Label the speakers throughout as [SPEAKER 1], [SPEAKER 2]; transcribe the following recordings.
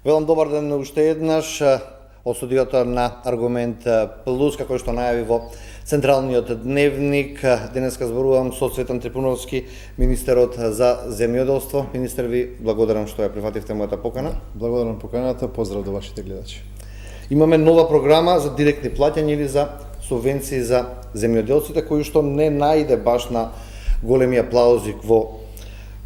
[SPEAKER 1] Велам добар ден уште еднаш од студиото на Аргумент Плюс, како што најави во Централниот дневник. Денеска зборувам со Цветан Трипуновски, министерот за земјоделство. Министер, ви благодарам што ја прифативте мојата покана.
[SPEAKER 2] Благодарам поканата, поздрав до вашите гледачи.
[SPEAKER 1] Имаме нова програма за директни плаќања или за субвенции за земјоделците, кој што не најде баш на големи аплаузи во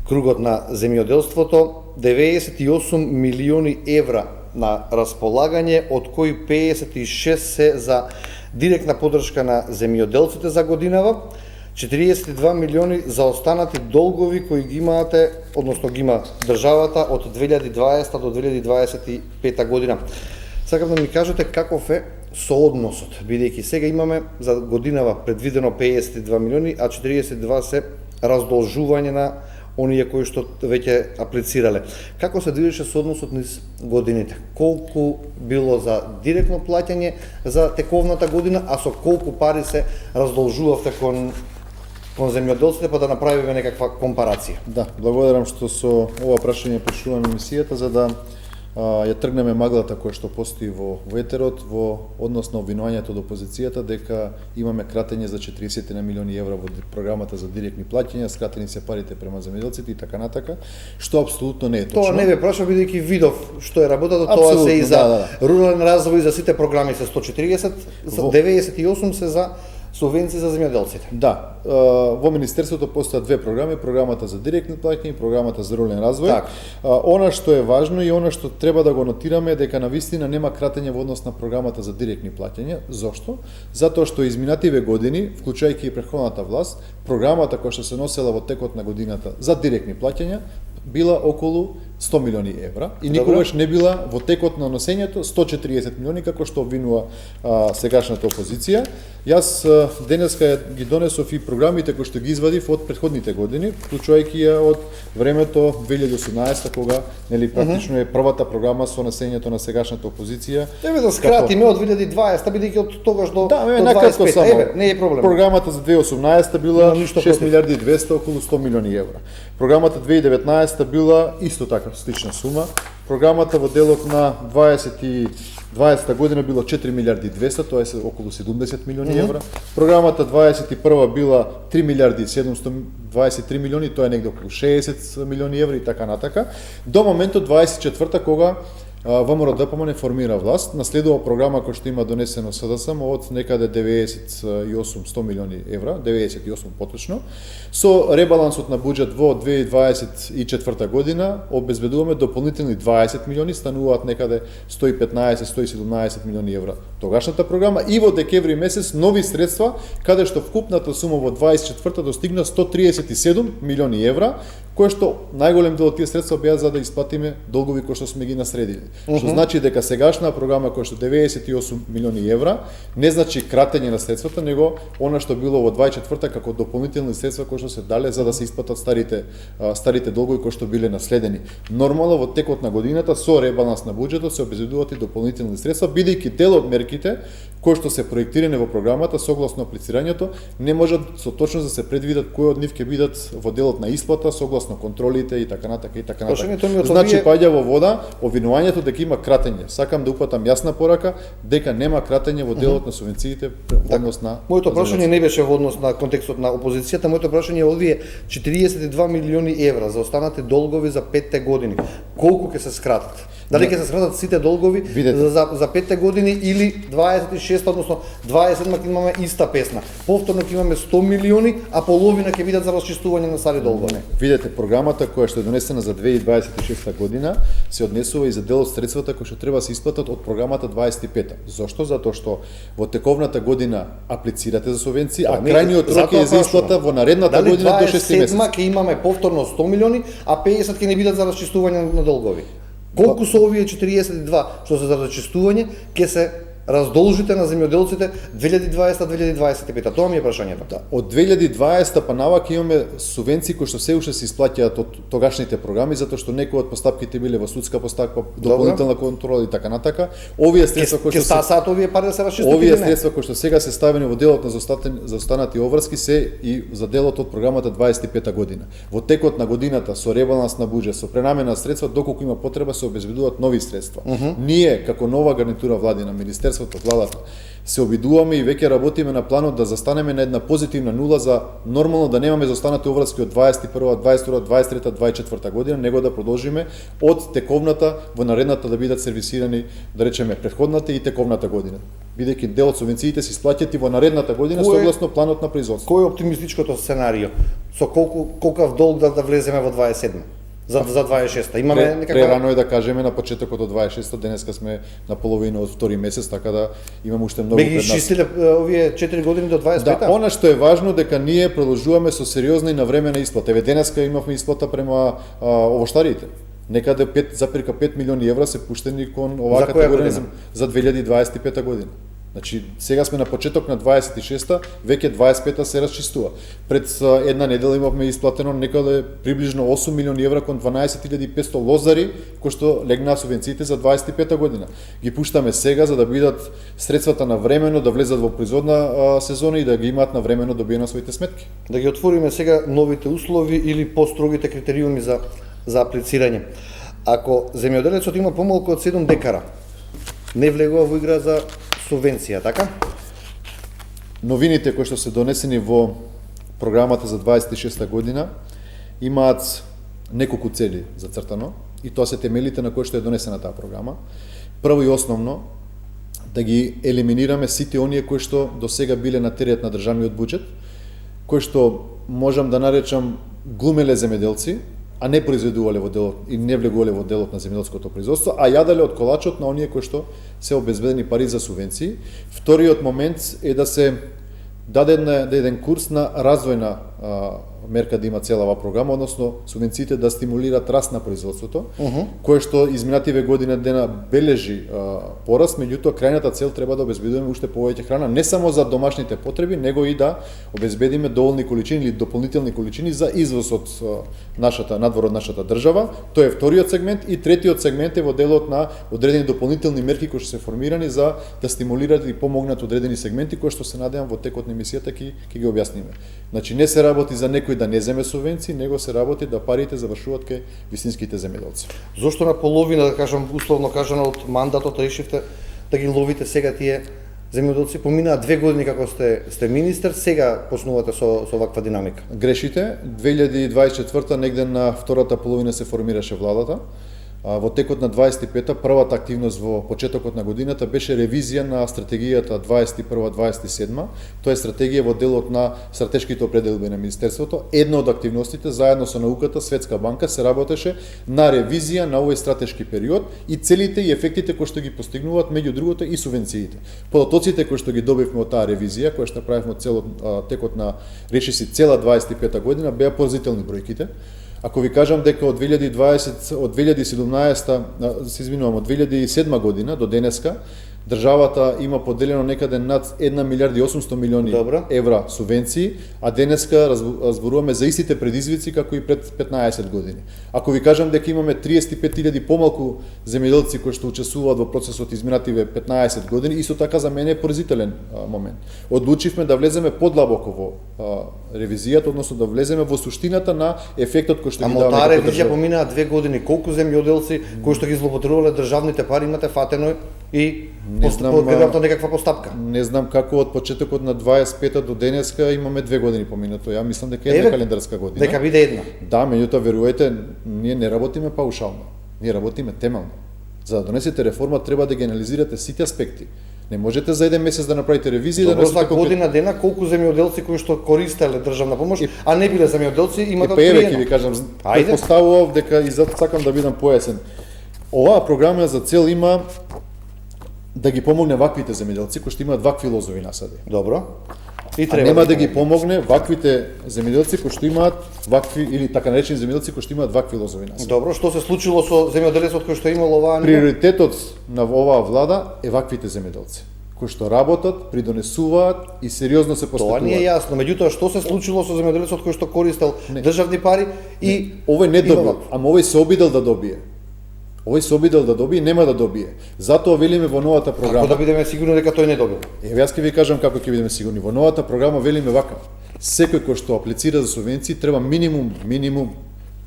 [SPEAKER 1] кругот на земјоделството. 98 милиони евра на располагање, од кои 56 се за директна поддршка на земјоделците за годинава, 42 милиони за останати долгови кои ги имате, односно ги има државата од 2020 до 2025 година. Сакам да ми кажете каков е соодносот, бидејќи сега имаме за годинава предвидено 52 милиони, а 42 се раздолжување на оние кои што веќе аплицирале. Како се движеше соодносот низ годините? Колку било за директно плаќање за тековната година, а со колку пари се раздолжувавте кон земјоделците, па да направиме некаква компарација?
[SPEAKER 2] Да, благодарам што со ова прашање почнуваме емисијата за да ја тргнеме маглата која што постои во етерот во однос на обвинувањето од опозицијата дека имаме кратење за 40 милиони евра во програмата за директни плаќања, скратени се парите према земјоделците и така натака, што апсолутно не е точно.
[SPEAKER 1] Тоа не ве прашав бидејќи видов што е работата, тоа се и за рурален развој, за сите програми се 140, 98 се за субвенции за земјоделците.
[SPEAKER 2] Да, во министерството постојат две програми, програмата за директни плаќања и програмата за рурален развој.
[SPEAKER 1] Так.
[SPEAKER 2] Она што е важно и она што треба да го нотираме е дека навистина нема кратење во однос на програмата за директни плаќања. Зошто? Затоа што изминативе години, вклучајќи и претходната власт, програмата која што се носела во текот на годината за директни плаќања била околу 100 милиони евра и никогаш не била во текот на носењето 140 милиони како што обвинува сегашната опозиција. Јас денеска ги донесов и програмите кои што ги извадив од претходните години, вклучувајќи ја од времето 2018 кога нели практично е првата програма со носењето на сегашната опозиција.
[SPEAKER 1] Еве да скратиме од 2020 бидејќи од тогаш до
[SPEAKER 2] до 25.
[SPEAKER 1] Еве, не е проблем.
[SPEAKER 2] Програмата за 2018 била 6 милиарди и 200, околу 100 милиони евра. Програмата 2019 била исто така слична сума. Програмата во делот на 2020 година била 4 милиарди и 200, тоа е околу 70 милиони евра. Програмата 21 била 3 милиарди и 723 милиони, тоа е негде околу 60 милиони евра и така натака. До моментот 24 кога ВМРО ДПМН формира власт, наследува програма која што има донесено СДСМ од некаде 98-100 милиони евра, 98 поточно. Со ребалансот на буџет во 2024 година обезбедуваме дополнителни 20 милиони, стануваат некаде 115-117 милиони евра тогашната програма и во декември месец нови средства, каде што вкупната сума во 24 достигна 137 милиони евра, кој што најголем дел од тие средства беа за да исплатиме долгови кои што сме ги насредили. Што значи дека сегашна програма која што 98 милиони евра не значи кратење на средствата, него она што било во 24-та како дополнителни средства кои што се дале за да се исплатат старите долгови кои што биле наследени. Нормално во текот на годината со ребаланс на буџетот се обезбедуваат и дополнителни средства, бидејќи дел од мерките кои што се проектирани во програмата согласно аплицирањето не можат со точност да се предвидат кои од нив ќе бидат во делот на исплата согласно контролите и така натака и така натака. Значи паѓа во вода обвинувањето дека има кратење. Сакам да упатам јасна порака дека нема кратење во делот на субвенциите во однос на.
[SPEAKER 1] Моето прашање не беше во однос на контекстот на опозицијата, моето прашање е овие 42 милиони евра за останати долгови за 5 години. Колку ќе се скратат? Дали ќе се скратат сите долгови за 5 години или 26, односно 27 ќе имаме иста песна. Повторно ќе имаме 100 милиони, а половина ќе бидат за расчистување на стари долгови.
[SPEAKER 2] Видете, програмата која што е донесена за 2026 година се однесува и за дел од средствата кои што треба да се исплатат од програмата 25. Зошто? Затоа што во тековната година аплицирате за субвенции, а крајниот рок е за исплата во наредната година до 6 месеци.
[SPEAKER 1] Дали 27 ќе имаме повторно 100 милиони, а 50 ќе не бидат за расчистување на долгови? Колку со овие 42 што се за расчистување ќе се раздолжите на земјоделците 2020-2025? Тоа ми е прашањето.
[SPEAKER 2] Да, од 2020 па навака имаме субвенции кои што се уште се исплаќаат од тогашните програми, затоа што некои од постапките биле во судска постапка, дополнителна контрола и така натака. Овие средства кои што
[SPEAKER 1] саат овие пари да се расчистат.
[SPEAKER 2] Овие средства кои што сега се ставени во делот на заостанати обврски се и за делот од програмата 25 година. Во текот на годината со ребаланс на буџет, со пренамена средства, доколку има потреба се обезбедуваат нови средства. Ние како нова гарнитура владина, министерството, владата, се обидуваме и веќе работиме на планот да застанеме на една позитивна нула за нормално да немаме заостанати обврски од 21, 22, 23, 24 година, него да продолжиме од тековната во наредната да бидат сервисирани, да речеме, претходната и тековната година. Бидејќи дел од субвенциите се исплаќаат и во наредната година согласно планот на производство.
[SPEAKER 1] Кој е оптимистичкото сценарио? Со колкав долг да влеземе во 27? За 26-та. Имаме некаква...
[SPEAKER 2] Прерано е да кажеме на почетокот од 26-та, денеска сме на половина од втори месец, така да имаме уште многу пред нас.
[SPEAKER 1] Бе ги изчистиле овие 4 години до 25-та?
[SPEAKER 2] Да, она што е важно дека ние продолжуваме со сериозна и навремена исплата. Еве денеска имавме исплата према овоштарите. Некаде 5,5 милиони евра се пуштени кон оваа категорија за 2025 година. Значи, сега сме на почеток на 26-та, веќе 25-та се расчистува. Пред една недела имавме исплатено некаде приближно 8 милиони евра кон 12.500 лозари, кои што легнаа субвенциите за 25-та година. Ги пуштаме сега за да бидат средствата навремено да влезат во производна сезона и да ги имаат навремено добиено своите сметки.
[SPEAKER 1] Да ги отвориме сега новите услови или построгите критериуми за аплицирање. Ако земјоделецот има помалку од 7 декара, не влегува во игра за субвенција, така?
[SPEAKER 2] Новините кои што се донесени во програмата за 26-та година имаат неколку цели зацртано и тоа се темелите на кои што е донесена таа програма. Прво и основно да ги елиминираме сите оние кои што до сега биле на терет на државниот буџет, кои што можам да наречам глумеле земјоделци, а не произведувале во делот и не влегувале во делот на земјоделското производство, а јаделе од колачот на оние кои што се обезбедени пари за субвенции. Вториот момент е да се даде еден курс на развојна мерка да има цела оваа програма, односно субвенциите да стимулираат раст на производството, кое што изминативе година дена бележи пораст, меѓутоа крајната цел треба да обезбедиме уште повеќе храна, не само за домашните потреби, него и да обезбедиме доволни количини или дополнителни количини за извоз од надвор од нашата држава. Тоа е вториот сегмент и третиот сегмент е во делот на одредени дополнителни мерки кои што се формирани за да стимулираат и помогнат одредени сегменти кои што се надевам во текот на емисијата ќе ги објасниме. Значи не се работи за некој да не земе субвенции, него се работи да парите завршуваат кај вистинските земјоделци.
[SPEAKER 1] Зошто на половина, да кажам, условно кажано од мандатот решивте да ги ловите сега тие земјоделци? Поминаа 2 години како сте министер, сега почнувате со ваква динамика.
[SPEAKER 2] Грешите, 2024 негде на втората половина се формираше владата. Во текот на 25-та, првата активност во почетокот на годината беше ревизија на стратегијата 21-27. Тоа е стратегија во делот на стратешките определби на Министерството. Една од активностите, заедно со науката, Светска банка, се работеше на ревизија на овој стратешки период и целите и ефектите кои што ги постигнуваат, меѓу другото и субвенциите. Податоците кои што ги добивме од таа ревизија, која што правевме од текот на речиси цела 25-та година, беа поразителни бројките. Ако ви кажам дека од 2007 година до денеска, државата има поделено некаде над 1 милиарда и 800 милиони евра субвенции, а денеска разборуваме за истите предизвици како и пред 15 години. Ако ви кажам дека имаме 35.000 помалку земјоделци кои што учествуваат во процесот изминативе 15 години, исто така за мене е поразителен момент. Одлучивме да влеземе подлабоко во ревизијата, односно да влеземе во суштината на ефектот кој што ги дава.
[SPEAKER 1] Ама таа ревизија поминаа 2 години. Колку земјоделци кои што ги злоупотребувале државните пари имате фатено и подкрепната некаква постапка?
[SPEAKER 2] Не знам како од почетокот на 25-та до денеска имаме 2 години поминато. Ја мислам дека е една календарска година.
[SPEAKER 1] Дека биде една.
[SPEAKER 2] Да, меѓутоа верувајте, ние не работиме паушално. Ние работиме темелно. За да донесете реформа треба да ги анализирате сите аспекти. Не можете за еден месец да направите ревизија да
[SPEAKER 1] носите година дена колку земјоделци кои што користеле државна помош, а не биле земјоделци имаат откриено.
[SPEAKER 2] Еве ќе ви кажам, поставував дека и затоа сакам да бидам појасен. Оваа програма за цел има да ги помогне ваквите земјоделци кои што имаат вакви лозови насади.
[SPEAKER 1] Добро.
[SPEAKER 2] И треба нема да ги помогне ваквите земјоделци кои што имаат вакви или така наречени земјоделци кои што имаат вакви лозови насади.
[SPEAKER 1] Добро, што се случило со земјоделецот кој што имал оваа?
[SPEAKER 2] Приоритетот на оваа влада е ваквите земјоделци. кои што работат, придонесуваат и сериозно се
[SPEAKER 1] Тоа
[SPEAKER 2] постапуваат.
[SPEAKER 1] не е јасно. Меѓутоа, што се случило со земјоделецот кој што користел државни пари и
[SPEAKER 2] Овој не
[SPEAKER 1] има
[SPEAKER 2] добил,
[SPEAKER 1] вакво.
[SPEAKER 2] ама овој се обидел да добие. Овој се обидел да добие, нема да добие. Затоа велиме во новата програма.
[SPEAKER 1] Како да бидеме сигурни дека тој не добил?
[SPEAKER 2] Еве јас ќе ви кажам како ќе бидеме сигурни. Во новата програма велиме вака. Секој кој што аплицира за субвенции треба минимум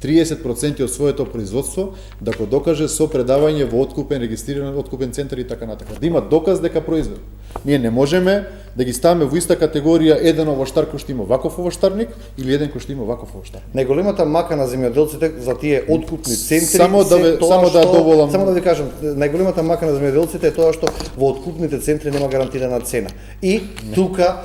[SPEAKER 2] 30% од своето производство да го докаже со предавање во откупен регистриран откупен центар и така натака. Да има доказ дека произвел. Ние не можеме да ги ставиме во иста категорија еден овоштар кој што има ваков овоштарник или еден кој што има ваков овоштарник.
[SPEAKER 1] Најголемата мака на земјоделците за тие откупни центри
[SPEAKER 2] Само да доволам.
[SPEAKER 1] Само да ви кажам, најголемата мака на земјоделците е тоа што во откупните центри нема гарантирана цена. И тука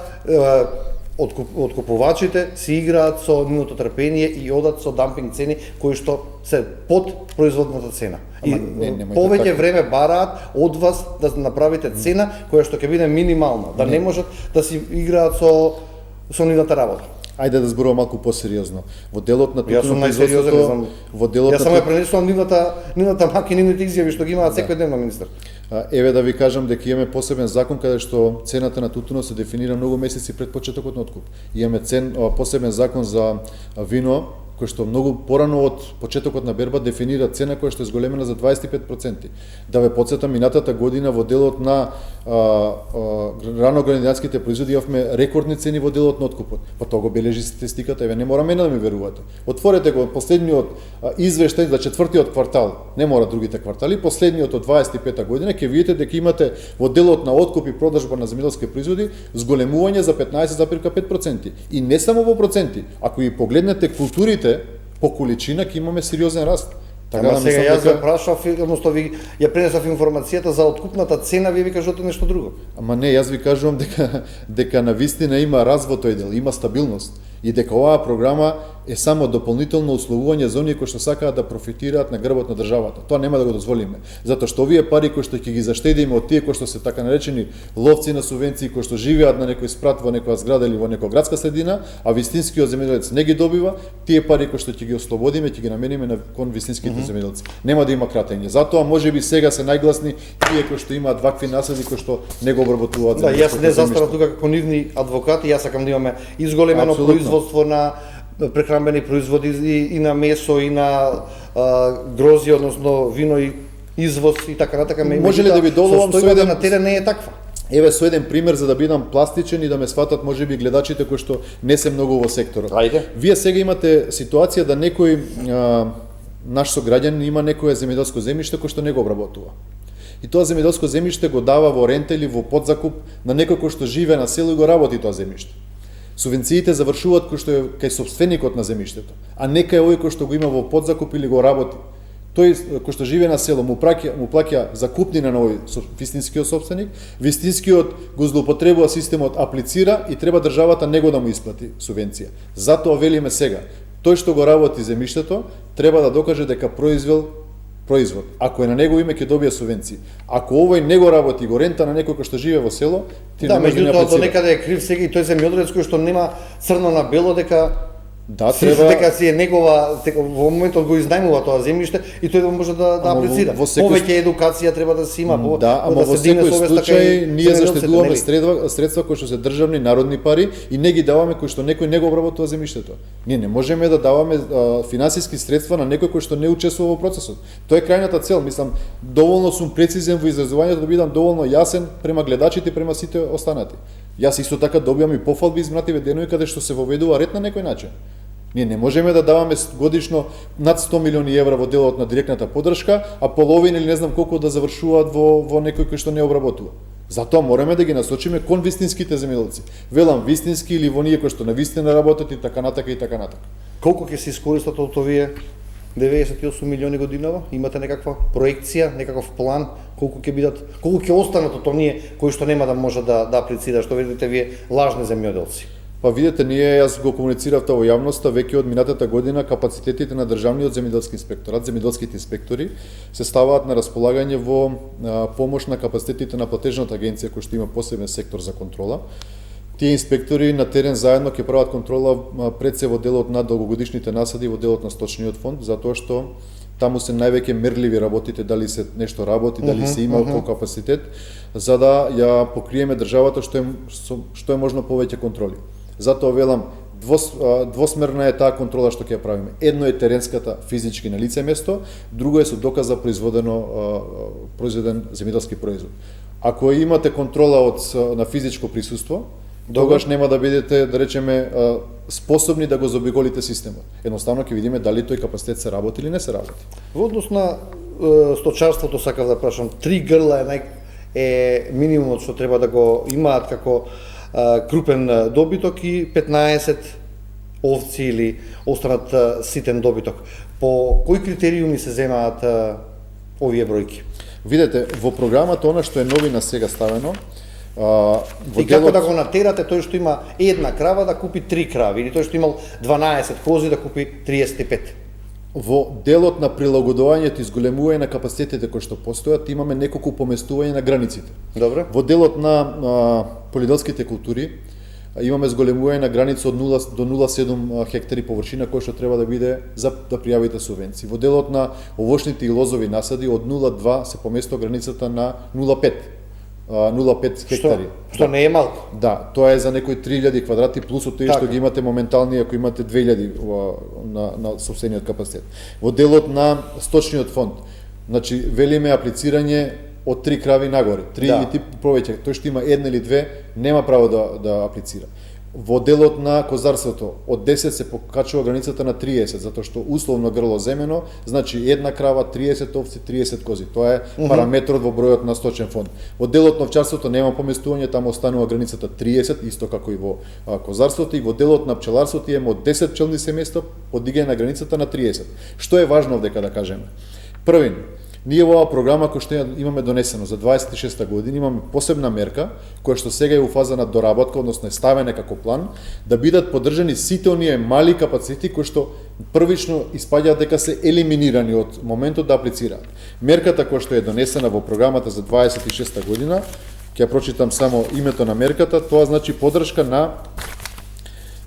[SPEAKER 1] откупувачите си играат со нивното трпение и одат со дампинг цени кои што се под производната цена. И повеќе
[SPEAKER 2] така.
[SPEAKER 1] време бараат од вас да направите цена која што ќе биде минимална, да не можат да си играат со нивната работа.
[SPEAKER 2] Ајде да зборувам малку посериозно. Во делот на
[SPEAKER 1] Јас сум
[SPEAKER 2] тутуно
[SPEAKER 1] најсериозен, не знам.
[SPEAKER 2] во делот
[SPEAKER 1] Јас само ја пренесувам нивната мака и нивните изјави што ги имаат секојдневно министер.
[SPEAKER 2] Еве да ви кажам дека имаме посебен закон каде што цената на тутунот се дефинира многу месеци пред почетокот на откуп. Имаме посебен закон за вино кој што многу порано од почетокот на берба дефинира цена која што е зголемена за 25%. Да ве потсетам, минатата година во делот на раноградинарските производи имавме рекордни цени во делот на откупот. Па тоа го бележи статистиката, еве не мора мене да ми верувате. Отворете го последниот извештај за четвртиот квартал, не мора другите квартали, последниот од 25-та година ќе видите дека имате во делот на откуп и продажба на земјоделски производи зголемување за 15,5%. И не само во проценти, ако и погледнете културите по количина ќе имаме сериозен раст.
[SPEAKER 1] Ама сега јас ве прашав, односто ви ја пренесов информацијата за откупната цена, вие ви кажувате нешто друго.
[SPEAKER 2] Ама не, јас ви кажувам дека навистина има раз во тој дел, има стабилност и дека оваа програма е само дополнително условување за оние кои што сакаат да профитираат на грбот на државата. Тоа нема да го дозволиме, затоа што овие пари кои што ќе ги заштедиме од тие кои што се така наречени ловци на субвенции, кои што живеат на некој спрат во некоја зграда или во некоја градска средина, а вистинскиот земјоделец не ги добива, тие пари кои што ќе ги ослободиме, ќе ги намениме кон вистинските земјоделци. Нема да има кратење. Затоа можеби сега се најгласни тие кои што имаат вакви насади кои што не го обработуваат
[SPEAKER 1] земјоделското. Да, јас не заставам тука како нивни адвокати, јас сакам да имаме изголемено производство на прехранбени производи и на месо и на грозје, односно вино и извоз и така натака.
[SPEAKER 2] Може ли да ви доловам со еден
[SPEAKER 1] на терен не е таква?
[SPEAKER 2] Еве со еден пример за да бидам пластичен и да ме сватат можеби гледачите кои што не се многу во секторот.
[SPEAKER 1] Ајде.
[SPEAKER 2] Вие сега имате ситуација да некој наш сограѓанин има некое земјоделско земјиште кој што не го обработува. И тоа земјоделско земјиште го дава во рента или во подзакуп на некој кој што живее на село и го работи тоа земјиште. Субвенциите завршуваат кој што е кај собственикот на земјиштето, а не кај овој кој што го има во подзакуп или го работи. Тој кој што живее на село му плаќа закупнина на овој вистинскиот собственик, вистинскиот го злоупотребува системот, аплицира и треба државата него да му исплати субвенција. Затоа велиме сега, тој што го работи земјиштето треба да докаже дека произвел производ. Ако е на него име ќе добие субвенции. Ако овој не го работи, го рента на некој кој што живее во село, ти не можеш да не аплицира.
[SPEAKER 1] До некаде е крив сега и тој земјоделец кој што нема црно на бело дека
[SPEAKER 2] треба
[SPEAKER 1] дека си е негова, во моментот го изнајмува тоа земјиште и тој може да аплицира. Повеќе едукација треба да се има,
[SPEAKER 2] да, ама во секој случај ние заштедуваме средства кои што се државни народни пари и не ги даваме кои што некој не го обработува земјиштето. Ние не можеме да даваме финансиски средства на некој кој што не учествува во процесот. Тоа е крајната цел, мислам, доволно сум прецизен во изразувањето да бидам доволно јасен према гледачите и према сите останати. Јас исто така добивам и пофалби изминативе денови каде што се воведува ред на некој начин. Ние не можеме да даваме годишно над 100 милиони евра во делот на директната поддршка, а половина или не знам колку да завршуваат во некој кој што не обработува. Затоа мораме да ги насочиме кон вистинските земјоделци. Велам вистински или во ние кои што навистина работат и така натака и така натака.
[SPEAKER 1] Колку ќе се искористат од овие 98 милиони годинава? Имате некаква проекција, некаков план колку ќе бидат, колку ќе останат од оние кои што нема да може да аплицираат, што видите вие лажни земјоделци?
[SPEAKER 2] Па видете, јас го комуницирав тоа во јавноста веќе од минатата година. Капацитетите на државниот земјоделски инспекторат, земјоделските инспектори се ставаат на располагање во помош на капацитетите на платежната агенција која што има посебен сектор за контрола. Тие инспектори на терен заедно ќе прават контрола пред се во делот на долгогодишните насади, во делот на сточниот фонд, затоа што таму се највеќе мерливи работите, дали се нешто работи, дали се има тој капацитет, за да ја покриеме државата што е можно повеќе контроли. Затоа велам, двосмерна е таа контрола што ќе ја правиме. Едно е теренската физички на лице место, друго е со доказ за произведен земјоделски производ. Ако имате контрола на физичко присуство, тогаш нема да бидете, да речеме, способни да го заобиколите системот. Едноставно ќе видиме дали тој капацитет се работи или не се работи.
[SPEAKER 1] Во однос на сточарството сакав да прашам, 3 грла е минимумот што треба да го имаат како крупен добиток и 15 овци или останат ситен добиток. По кои критериуми се земаат овие бројки?
[SPEAKER 2] Видете, во програмата она што е новина сега ставено,
[SPEAKER 1] и како да го натерате тој што има една крава да купи 3 крави или тој што имал 12 кози да купи 35?
[SPEAKER 2] Во делот на прилагодувањето и изголемување на капацитетите кои што постојат, имаме неколку поместување на границите.
[SPEAKER 1] Добре.
[SPEAKER 2] Во делот на полиделските култури имаме зголемување на граница од 0 до 0,7 хектари површина кој што треба да биде за да пријавите субвенции. Во делот на овошните и лозови насади од 0,2 се поместува границата на 0,5 хектари.
[SPEAKER 1] Што не е малку.
[SPEAKER 2] Да, тоа е за некои 3000 квадрати плюс од тоа што ги имате моментални ако имате 2000 на сопствениот капацитет. Во делот на сточниот фонд, значи велиме аплицирање од 3 крави нагоре, 3 или повеќе, тој што има една или две нема право да аплицира. Во делот на козарството од 10 се покачува границата на 30, затоа што условно грло земено, значи една крава, 30 овци, 30 кози. Тоа е параметрот во бројот на сточен фонд. Во делот на овчарството нема поместување, таму останува границата 30, исто како и во козарството, и во делот на пчеларството имаме од 10 пчелни семејства подигање на границата на 30. Што е важно овдека да кажеме? Првин, ние во оваа програма која што имаме донесено за 26 година имаме посебна мерка која што сега е у фаза на доработка, односно е ставена како план да бидат поддржани сите оние мали капацитети кои што првично испаѓаат дека се елиминирани од моментот да аплицираат. Мерката која што е донесена во програмата за 26 година, ќе ја прочитам само името на мерката, тоа значи поддршка на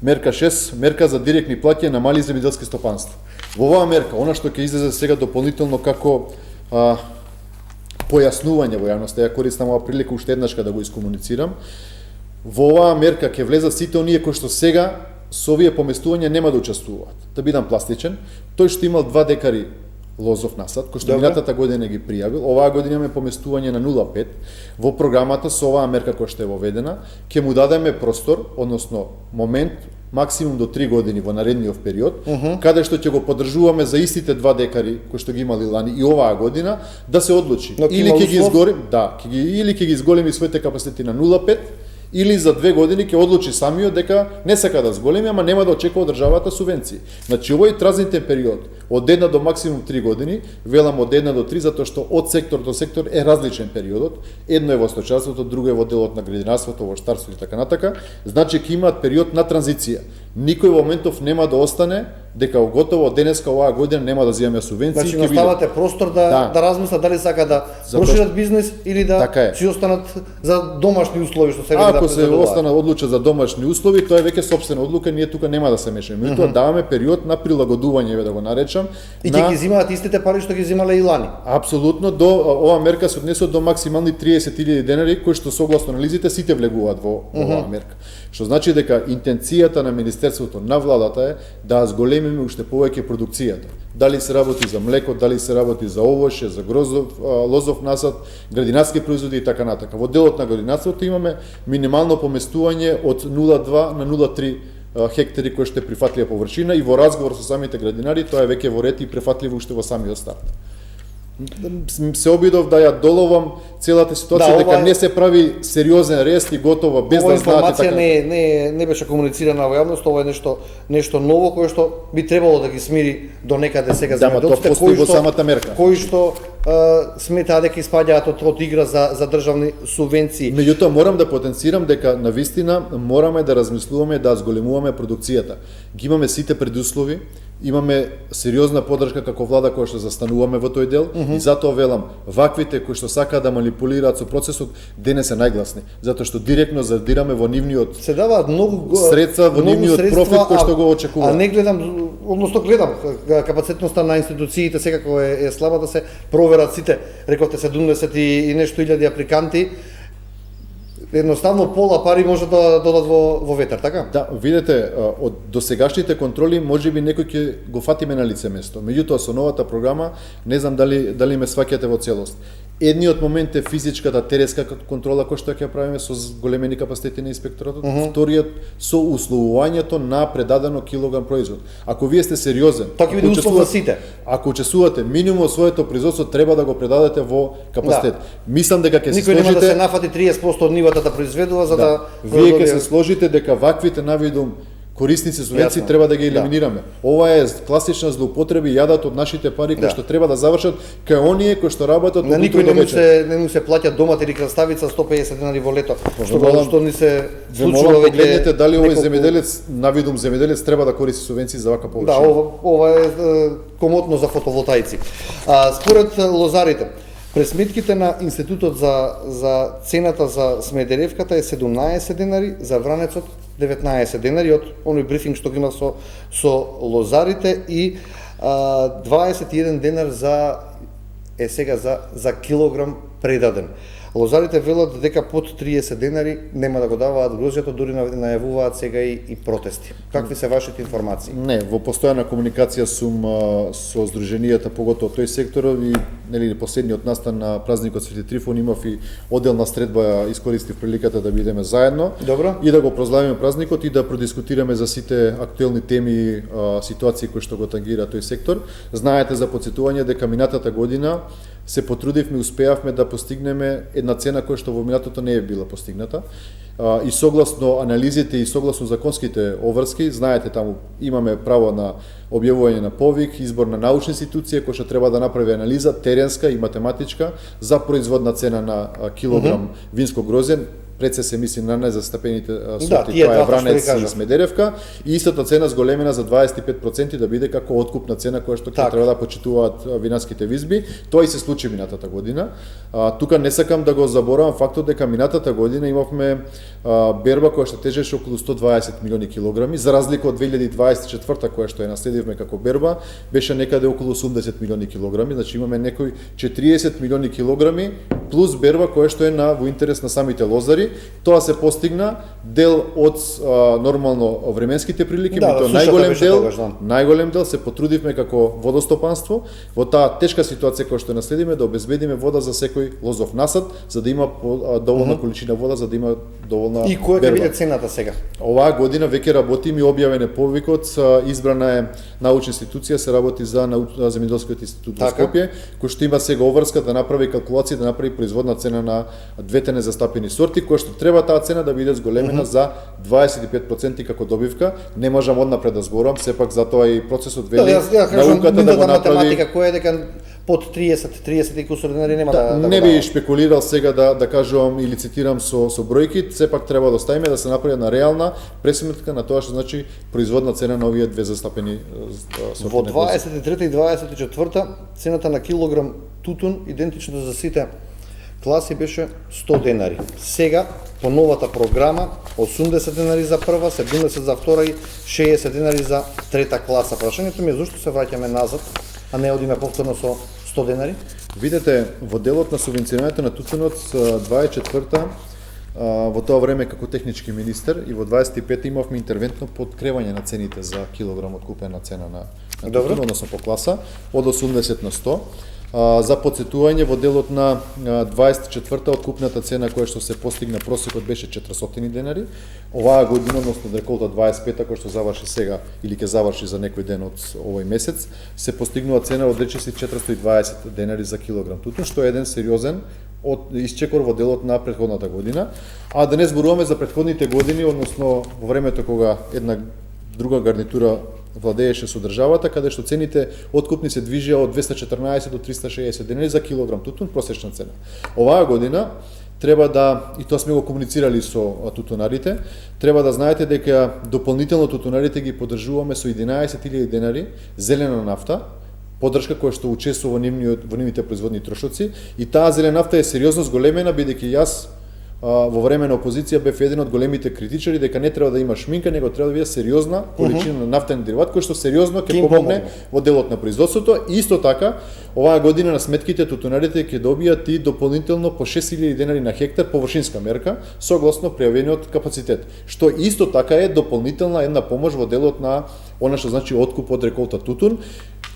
[SPEAKER 2] мерка 6, мерка за директни плаќања на мали земјоделски стопанства. Во оваа мерка, она што ќе излезе сега дополнително како појаснување во јавноста, ја користам оваа прилика уште еднашка да го искомуницирам. Во оваа мерка ќе влезат сите оние кои што сега со овие поместувања нема да учествуваат. Да бидам пластичен, тој што имал 2 декари лозов насад, кој што минатата година ги пријавил, оваа година имаме поместување на 0,5. Во програмата со оваа мерка која што е воведена, ќе му дадеме простор, односно момент, максимум до 3 години во наредниот период, каде што ќе го поддржуваме за истите 2 декари кои што ги имали лани и оваа година, да се одлучи. Или ќе ги изгорим, или ќе ги изголеми своите капацитети на 0,5, или за 2 години ќе одлучи самиот дека не сака да зголеми, ама нема да очекува државата субвенции. Значи овој транзитен период од 1 до максимум 3 години, велам од 1 до 3 затоа што од сектор до сектор е различен периодот. Едно е во сточарството, друго е во делот на градинарството, во штарството и така натака. Значи ќе имаат период на транзиција. Никој во моментов нема да остане дека готово од денеска оваа година нема да земеме субвенции.
[SPEAKER 1] Значи оставате простор да размислат дали сака да прошират бизнис или да си останат за домашни услови што се
[SPEAKER 2] ако се одлучат за домашни услови, тоа е веќе сопствена одлука, ние тука нема да се мешаме. Меѓутоа даваме период на прилагодување, да го наречам.
[SPEAKER 1] И ќе ги земаат истите пари што ги земале и лани.
[SPEAKER 2] Апсолутно, до оваа мерка се однесува до максимални 30.000 денари кои што согласно анализите сите влегуваат во оваа мерка. Што значи дека интенцијата на Министерството, на владата е да зголемиме уште повеќе продукцијата. Дали се работи за млеко, дали се работи за овоше, за грозов, лозов насад, градинарски производи и така натака. Во делот на градинарството имаме минимално поместување од 0,2 на 0,3 хектари кои што е прифатлива површина и во разговор со самите градинари тоа е веќе во ред и прифатливо уште во самиот старт. Се обидов да ја доловам целата ситуација дека не се прави сериозен рест и готово без да знаете така.
[SPEAKER 1] Информација не беше комуницирана во јавност, ова е нешто ново кое што би требало да ги смири до некаде сега
[SPEAKER 2] земјоделците кои што
[SPEAKER 1] сметаа дека испаѓаат од игра за државни субвенции.
[SPEAKER 2] Меѓутоа морам да потенцирам дека навистина мораме да размислуваме да зголемуваме продукцијата. Ги имаме сите предуслови, имаме сериозна поддршка како влада која што застануваме во тој дел и затоа велам, ваквите кои што сакаат да манипулираат со процесот денес се најгласни, затоа што директно задираме во нивниот
[SPEAKER 1] се даваат многу
[SPEAKER 2] средства во нивниот профит кој што го очекува.
[SPEAKER 1] А не гледам, односно гледам капацитетноста на институциите секако е слаба да се проверат сите, рековте 70 и нешто илјади апликанти. Едноставно пола пари може да додат во ветер, така?
[SPEAKER 2] Да, видете, од досегашните контроли можеби некој ќе го фатиме на лице место. Меѓутоа со новата програма не знам дали ме сваќате во целост. Едниот момент е физичката тереска контрола која што ќе правиме со големени капацитети на инспекторатот, вториот со условувањето на предадено килограм производ. Ако вие сте сериозен,
[SPEAKER 1] така биде услов за сите.
[SPEAKER 2] Ако учествувате минимум своето производство треба да го предадете во капацитет. Мислам дека ќе се сложите.
[SPEAKER 1] Никој нема да се нафати 30% од нивата да произведува за да
[SPEAKER 2] вие ќе се сложите дека ваквите навидум корисници субвенции треба да ги елиминираме. Ова е класична злоупотреба и јадат од нашите пари кои што треба да завршат кај оние кои што работат
[SPEAKER 1] на никој не му се плаќа домат или краставица 150 денари во лето. Што ни се случува веќе.
[SPEAKER 2] Погледнете дали овој земјоделец, навидум земјоделец треба да користи субвенции за вака површина.
[SPEAKER 1] Да, ова е комотно за фотоволтаици. Според лозарите, пресметките на Институтот за цената за Смедеревката е 17 денари, за Вранецот 19 денари од оној брифинг што ги има со лозарите и 21 денар за килограм предаден. Лозарите велат дека под 30 денари нема да го даваат грозјето, дури најавуваат сега и протести. Какви се вашите информации?
[SPEAKER 2] Не, во постојана комуникација сум со здруженијата, поготово тој сектор и нели последниот настан на празникот Свети Трифон имав и одделна средба, искористив приликата да бидеме заедно.
[SPEAKER 1] Добро.
[SPEAKER 2] И да го прославиме празникот и да продискутираме за сите актуелни теми, ситуации кои што го тангира тој сектор. Знаете за потсетување дека минатата година се потрудивме и успеавме да постигнеме една цена која што во минатото не е била постигната. И согласно анализите и согласно законските обврски, знаете таму имаме право на објавување на повик, избор на научна институција која што треба да направи анализа теренска и математичка за производна цена на килограм винско грозје. Пред се мисли на незастапените сорти, тоа е Вранец и Смедеревка, и истата цена зголемена за 25% да биде како откупна цена која што ќе треба да почитуваат винарските визби. Тоа и се случи минатата година. Тука не сакам да го заборавам фактот дека минатата година имавме берба која што тежеше околу 120 милиони килограми, за разлика од 2024 која што ја наследивме како берба, беше некаде околу 80 милиони килограми, значи имаме некои 40 милиони килограми плюс берба која што е во интерес на самите лозари. Тоа се постигна дел од нормално временските прилики, меѓутоа најголем дел се потрудивме како водостопанство во таа тешка ситуација која што наследиме да обезбедиме вода за секој лозов насад, за да има доволна количина вода, за да има доволна
[SPEAKER 1] и која ќе биде цената сега?
[SPEAKER 2] Оваа година веќе работиме и објавен е повикот, избрана е научна институција, се работи за Земјоделскиот институт во Скопје, кој што има сега обврска да направи калкулација, да направи производна цена на двете незастапени сорти, која што треба таа цена да биде зголемена за 25% како добивка. Не можам однапред да зборувам, сепак затоа и процесот вели науката да го направи.
[SPEAKER 1] Математика која е дека под 30 и кусур денари нема да
[SPEAKER 2] не би шпекулирал сега да кажувам или цитирам со бројки, сепак треба да оставиме да се направи една реална пресметка на тоа што значи производна цена на овие две застапени сорти.
[SPEAKER 1] Во 23 и 24 цената на килограм тутун идентично за сите класи беше 100 денари. Сега, по новата програма, 80 денари за прва, 70 за втора и 60 денари за трета класа. Прашањето ми е зошто се враќаме назад, а не одиме повторно со 100 денари?
[SPEAKER 2] Видете, во делот на субвенционирањето на тутунот 24-та, во тоа време како технички министер и во 25-та имавме интервентно подкревање на цените за килограм откупена цена на тутун, односно по класа, од 80 на 100. За подсетување, во делот на 24-та откупната цена која што се постигна просекот беше 400 денари. Оваа година, односно реколта 25-та која што заврши сега или ќе заврши за некој ден од овој месец, се постигнува цена од речиси 420 денари за килограм тутун, што е еден сериозен исчекор во делот на претходната година. А да не зборуваме за претходните години, односно во времето кога една друга гарнитура владееше со државата, каде што цените откупни се движеа од 214 до 360 денари за килограм тутун, просечна цена. Оваа година треба да, и тоа сме го комуницирали со тутунарите, треба да знаете дека дополнително тутунарите ги поддржуваме со 11.000 денари зелена нафта, поддршка која што учествува во нивните производни трошоци, и таа зелена нафта е сериозно зголемена, бидејќи јас во време на опозиција бев еден од големите критичари дека не треба да има шминка, него треба да биде сериозна количина на нафтен дериват кој што сериозно ќе помогне во делот на производството. И исто така, оваа година на сметките тутунарите ќе добијат и дополнително по 6.000 денари на хектар површинска мерка согласно пријавениот капацитет, што исто така е дополнителна една помош во делот на она што значи откуп од реколта тутун,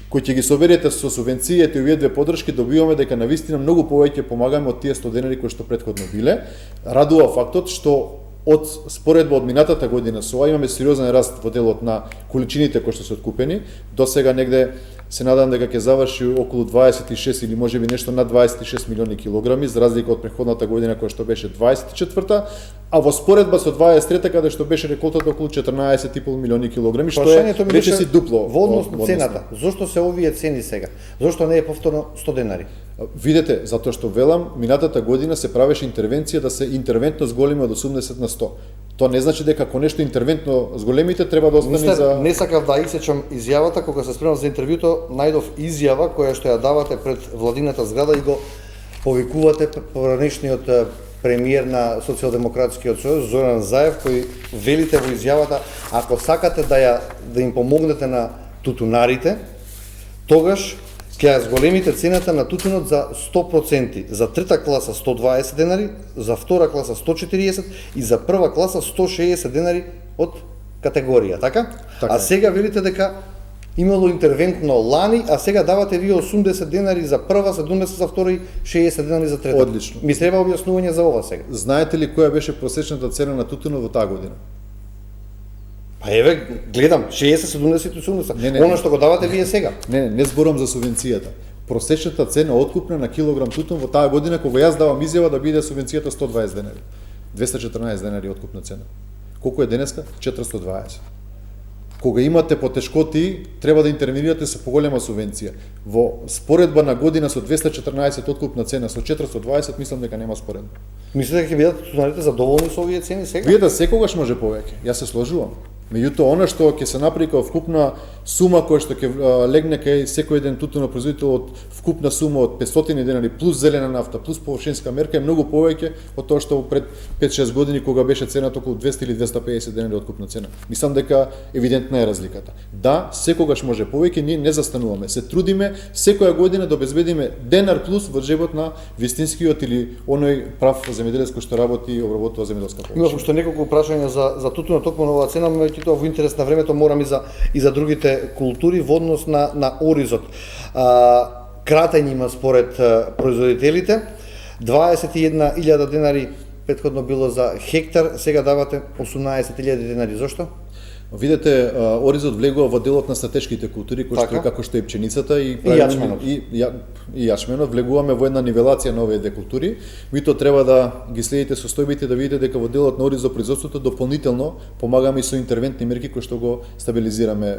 [SPEAKER 2] кој ќе ги соберете со субвенциите и овие две поддршки, добиваме дека навистина многу повеќе помагаме од тие 100 денари кои што претходно биле. Радува фактот што од споредба од минатата година со ова имаме сериозен раст во делот на количините кои што се откупени. До сега негде се надам дека ќе заврши околу 26 или можеби нешто над 26 милиони килограми, за разлика од претходната година која што беше 24-та, а во споредба со 23-та каде што беше реколтата околу 14,5 милиони килограми, што е рече си дупло
[SPEAKER 1] во однос на цената. Зошто се овие цени сега? Зошто не е повторно 100 денари?
[SPEAKER 2] Видете, затоа што велам, минатата година се правеше интервенција да се интервентно зголеми од 80 на 100. Тоа не значи дека ако нешто интервентно зголемите треба да остане за...
[SPEAKER 1] Не сакав да исечам изјавата, кога се спремав за интервјуто, најдов изјава која што ја давате пред владината зграда и го повикувате поранешниот премиер на Социјалдемократскиот сојуз Зоран Заев, кој велите во изјавата, ако сакате да им помогнете на тутунарите, тогаш ќе ја зголемите цената на тутунот за 100%, за трета класа 120 денари, за втора класа 140 и за прва класа 160 денари од категорија, така? А сега велите дека имало интервентно лани, а сега давате вие 80 денари за прва, 70 за втора и 60 денари за трета.
[SPEAKER 2] Одлично.
[SPEAKER 1] Ми треба објаснување за ова сега.
[SPEAKER 2] Знаете ли која беше просечната цена на тутунот во таа година?
[SPEAKER 1] Па еве, гледам, 60, 70 и 80. Оно што го давате вие сега.
[SPEAKER 2] Не зборам за субвенцијата. Просечната цена откупна на килограм тутун во таа година кога јас давам изјава да биде субвенцијата 120 денари. 214 денари откупна цена. Колку е денеска? 420. Кога имате потешкоти, треба да интервенирате со поголема субвенција. Во споредба на година со 214 откупна цена со 420, мислам дека нема споредба.
[SPEAKER 1] Мислите дека ќе бидат тутунарите задоволни со овие цени сега?
[SPEAKER 2] Видете, секогаш може повеќе. Јас се сложувам. Меѓутоа, она што ќе се направи како вкупна сума која што ќе легне кај секој еден тутунопроизводител од вкупна сума од 500 денари плюс зелена нафта плюс површинска мерка е многу повеќе од тоа што пред 5-6 години кога беше цената околу 200 или 250 денари откупна цена. Мислам дека евидентна е разликата. Да, секогаш може повеќе, ние не застануваме. Се трудиме секоја година да обезбедиме денар плюс во джебот на вистинскиот или оној прав земјоделец кој што работи и обработува земјоделска површина.
[SPEAKER 1] Имав уште неколку прашања за тутунот токму на оваа цена, меѓутоа во интерес на времето морам и за другите култури во однос на оризот. Кратење има според производителите. 21.000 денари претходно било за хектар, сега давате 18.000 денари. Зошто?
[SPEAKER 2] Видете, оризот влегува во делот на стратешките култури, кои што како што е пченицата и
[SPEAKER 1] јачменот.
[SPEAKER 2] И јачменот, влегуваме во една нивелација на овие две култури. Мито треба да ги следите состојбите, да видите дека во делот на оризопроизводството дополнително помагаме и со интервентни мерки кои што го стабилизираме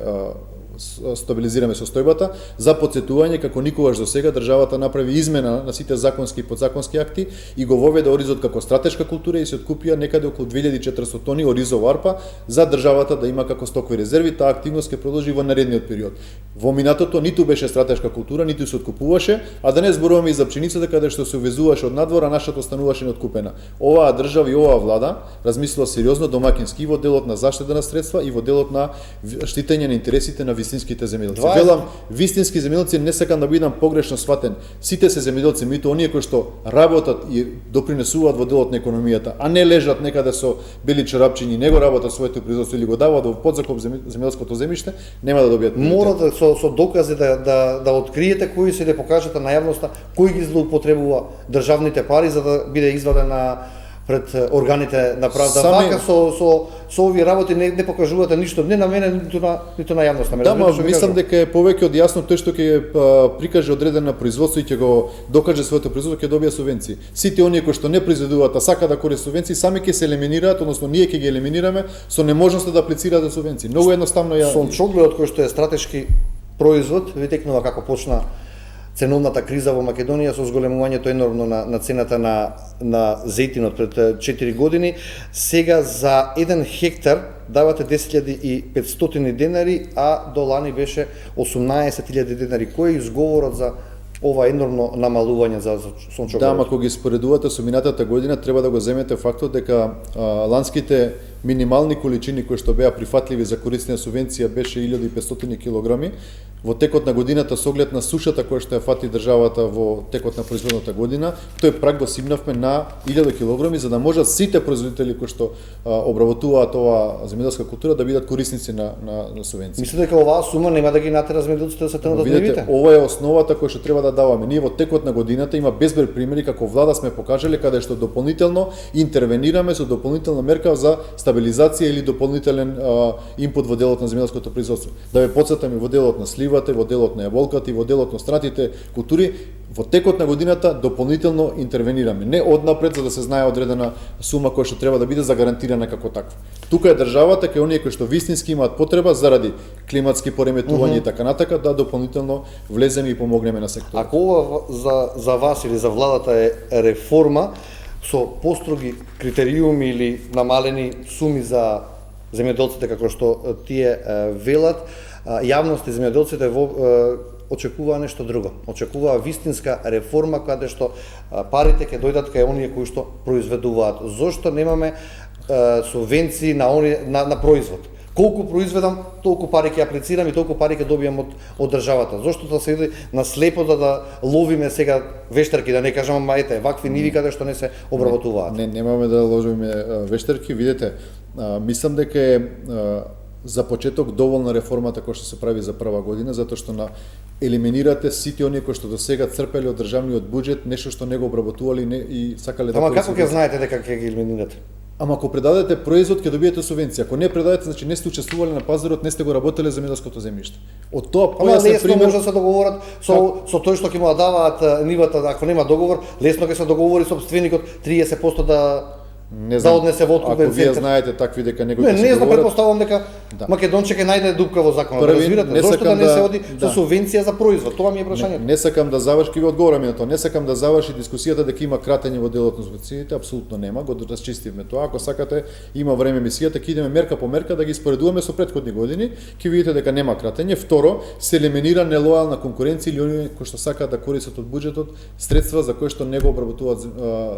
[SPEAKER 2] состојбата. За потсетување, како никогаш до сега, државата направи измена на сите законски и подзаконски акти и го воведе оризот како стратешка култура и се откупија некаде околу 2400 тони оризова арпа за државата да има како стокови резерви. Таа активност ќе продолжи во наредниот период. Во минатото ниту беше стратешка култура, ниту се откупуваше, а да не зборуваме и за пченицата каде што се увезуваше од надвор, а нашата остануваше неоткупена. Оваа држава и оваа влада размислува сериозно домакински во делот на заштита на средства и во делот на штитење на интересите на вистинските земјоделци. Велам, вистински земјоделци, не сакам да бидам погрешно сватен. Сите се земјоделци, меѓутоа оние кои што работат и допринесуваат во делот на економијата, а не лежат некаде со бели чорапчињи, не го работат своето производство или го даваат во подзакуп земјоделското земјиште, нема да добијат.
[SPEAKER 1] Мора со докази да откриете кои се, да покажете на јавноста кој ги злоупотребува државните пари за да биде извадена пред органите на правда.
[SPEAKER 2] Сами...
[SPEAKER 1] Вака со овие работи не покажувате ништо, не на мене, ниту на јавноста.
[SPEAKER 2] Да, мислам дека е повеќе од јасно тој што ќе прикаже одредено производство и ќе го докаже своето производство, ќе добија субвенции. Сите оние кои што не произведуваат, а сака да користат субвенции, сами ќе се елиминираат, односно ние ќе ги елиминираме со неможноста да аплицираат за субвенции. Многу едноставно ја...
[SPEAKER 1] Сончогледот кој што е стратешки производ, витекнува како почна ценовната криза во Македонија со зголемувањето енормно на цената на зејтинот пред 4 години. Сега за 1 хектар давате 10.500 денари, а до лани беше 18.000 денари. Кој е изговорот за ова енормно намалување за сончогледот?
[SPEAKER 2] Да, ако ги споредувате со минатата година, треба да го земете фактот дека ланските минимални количини кои што беа прифатливи за користење субвенција беше 1500 килограми. Во текот на годината, со оглед на сушата која што ја фати државата во текот на производната година, тој праг го симнавме на 1000 килограми, за да можат сите производители кои што обработуваат оваа земјоделска култура да бидат корисници на субвенција.
[SPEAKER 1] Мислите дека оваа сума нема да ги натера земјоделците да се тргнат од нивите?
[SPEAKER 2] Ова е основата која што треба да даваме. Ние во текот на годината има безброј примери како влада сме покажале каде што дополнително интервенираме со дополнителна мерка за стабилизација или дополнителен инпут во делот на земјоделското производство. Да ве потсетам и во делот на сливата, во делот на јаболката и во делот на стратите култури, во текот на годината дополнително интервенираме. Не однапред за да се знае одредена сума која што треба да биде загарантирана како таква. Тука е државата кај оние кои што вистински имаат потреба заради климатски пореметувања и така натака да дополнително влеземе и помогнеме на секторот.
[SPEAKER 1] Ако ова за вас или за владата е реформа со построги критериуми или намалени суми за земјоделците како што тие велат, јавност и земјоделците очекуваа нешто друго. Очекуваа вистинска реформа каде што парите ќе дојдат кај оние кои што произведуваат. Зошто немаме субвенции на производ? Колку произведам, толку пари ќе аплицирам и толку пари ќе добијам од државата. Зошто да се иде на слепо да ловиме сега вештарки, да не кажам, ама ете, вакви ниви каде што не се обработуваат?
[SPEAKER 2] Немаме да ловиме вештарки, видете, мислам дека е за почеток доволна реформата која што се прави за прва година, затоа што елиминирате сите оние кои што досега црпеле од државниот буџет, нешто што не го обработували и сакале да...
[SPEAKER 1] Ама како ќе знаете дека ќе ги елиминирате?
[SPEAKER 2] Ама ако предадете производ ќе добиете субвенција. Ако не предадете, значи не сте учествувале на пазарот, не сте го работеле земјоделското земјиште. Од тоа
[SPEAKER 1] појасен пример може да се договорат со тој што ќе му даваат нивата, ако нема договор, лесно ќе се договори собственикот 30% да однесе во откупен
[SPEAKER 2] центар. Ако вие знаете такви дека некој ќе се
[SPEAKER 1] не знам, претпоставувам дека Македонче ќе најде дупка во законот. Разбирате, зошто да не се оди со субвенција за производ? Тоа ми е прашањето.
[SPEAKER 2] Не сакам да заврши, ќе ви одговорам на тоа. Не сакам да заврши дискусијата дека има кратење во делот на субвенциите, апсолутно нема, го расчистивме тоа. Ако сакате, има време емисијата, ќе идеме мерка по мерка да ги споредуваме со претходни години, ќе видите дека нема кратење. Второ, се елиминира нелојална конкуренција или оние кои што сакаат да користат од буџетот средства за кои што не го обработуваат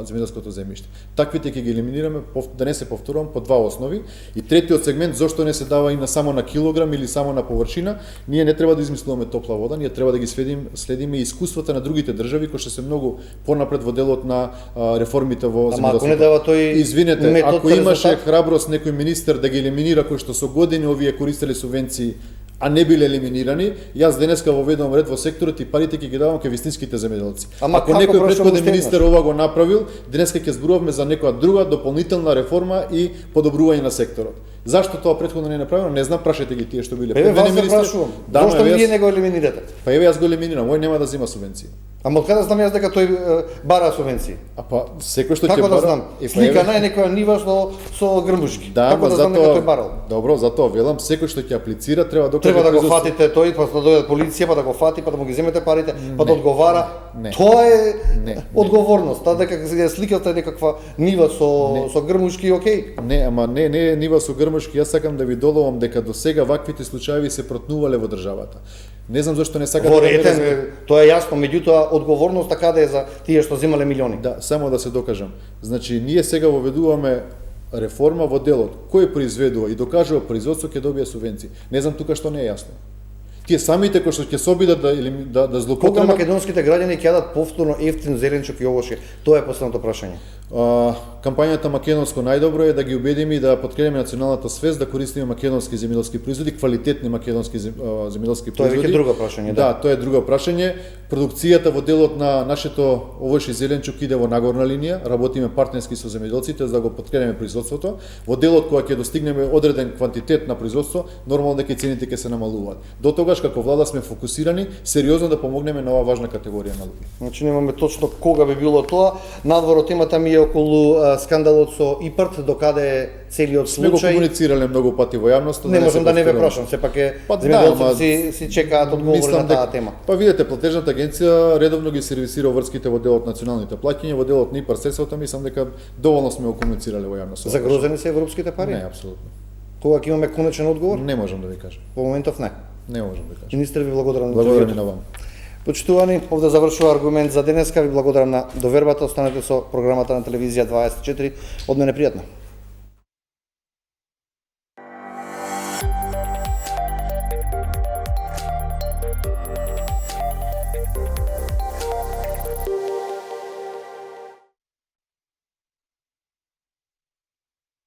[SPEAKER 2] земјоделското земјиште. Таквите ќе ги елиминираме, да не се повторувам, по два основи. И третиот сегмент, зошто не се дава и на само на килограм или само на површина, ние не треба да измислуваме топла вода, ние треба да ги следиме искуствата на другите држави кои што се многу понапред во делот на реформите во земјоделството.
[SPEAKER 1] Ако не дава тој
[SPEAKER 2] извинете, ако имаше храброст некој министер да ги елиминира кои што со години овие користеле субвенции а не биле елиминирани, јас денеска воведувам ред во секторот и парите ќе ги давам кај вистинските земјоделци. Ако некој претходен министер ова го направил, денеска ќе зборуваме за некоја друга дополнителна реформа и подобрување на секторот. Зашто тоа претходно не е направено? Не знам, прашајте ги тие што биле
[SPEAKER 1] предходни министри. Зошто вие не го елиминирате?
[SPEAKER 2] Па еве јас го елиминирам, ој нема да зема субвенции.
[SPEAKER 1] Ама од каде знам јас дека тој бара субвенции?
[SPEAKER 2] А па секој што ќе
[SPEAKER 1] бара. Како да знам?
[SPEAKER 2] Па
[SPEAKER 1] слика на некоја нива со грмушки.
[SPEAKER 2] Да,
[SPEAKER 1] како да знам дека тој барал?
[SPEAKER 2] Добро, затоа велам, секој што ќе аплицира треба
[SPEAKER 1] да го фатите тој, па да дојде полиција, па да го фати, па да му ги земете парите, па да одговара. Тоа е одговорност, таа дека сликата е некаква нива со грмушки, окей.
[SPEAKER 2] Не, ама не е нива со грмушки, јас сакам да ви доловам дека до сега ваквите случаи се протнувале во државата. Не знам зашто не сакате
[SPEAKER 1] да ретен, тоа е јасно, меѓутоа одговорноста каде е за тие што земале милиони.
[SPEAKER 2] Да, само да се докажам. Значи ние сега воведуваме реформа во делот. Кој произведува и докажува производство ќе добие субвенции. Не знам тука што не е јасно. Тие самите кои што ќе се обидат да злоупотребат.
[SPEAKER 1] Кога македонските граѓани ќе јадат повторно ефтин зеленчук и овошје? Тоа е последното прашање.
[SPEAKER 2] Кампањата Македонско најдобро е да ги убедиме и да подкрепиме националната свест да користиме македонски земјоделски производи, квалитетни македонски земјоделски
[SPEAKER 1] Тоа е
[SPEAKER 2] производи.
[SPEAKER 1] веќе друго прашање,
[SPEAKER 2] Да, тоа е друго прашање. Продукцијата во делот на нашето овош и зеленчук иде во нагорна линија, работиме партнерски со земјоделците за да го подкрепиме производството. Во делот кога ќе достигнеме одреден квантитет на производство, нормално дека цените ќе се намалуваат. До тогаш како влада сме фокусирани сериозно да помогнеме на оваа важна категорија на луѓе.
[SPEAKER 1] Значи немаме точно кога би било тоа. Надвор темата ми е околу скандалот со ИПАРТ, докаде е целиот
[SPEAKER 2] Сме го
[SPEAKER 1] случај.
[SPEAKER 2] комуницирале многу пати во јавноста.
[SPEAKER 1] Не можам да не ве
[SPEAKER 2] повторувам.
[SPEAKER 1] прашам, сепак е
[SPEAKER 2] Па да,
[SPEAKER 1] земјоделците си чекаат одговор
[SPEAKER 2] Мислам
[SPEAKER 1] на таа
[SPEAKER 2] дека-
[SPEAKER 1] тема.
[SPEAKER 2] Па видете, платежната агенција редовно ги сервисира врските во делот националните плаќања, во делот на ИПАР средствата, мислам дека доволно сме го комуницирале во јавноста.
[SPEAKER 1] Загрозени се европските пари?
[SPEAKER 2] Не, апсолутно.
[SPEAKER 1] Кога ќе имаме конечен одговор?
[SPEAKER 2] Не можам да ви кажам.
[SPEAKER 1] Во моментов не.
[SPEAKER 2] Не можам да ви кажам.
[SPEAKER 1] Министер, ви благодарам на
[SPEAKER 2] Благодарам и
[SPEAKER 1] интервјуто.
[SPEAKER 2] на вам.
[SPEAKER 1] Почитувани, овде завршува аргумент за денеска. Ви благодарам на довербата. Останете со програмата на телевизија 24. Од мене пријатно.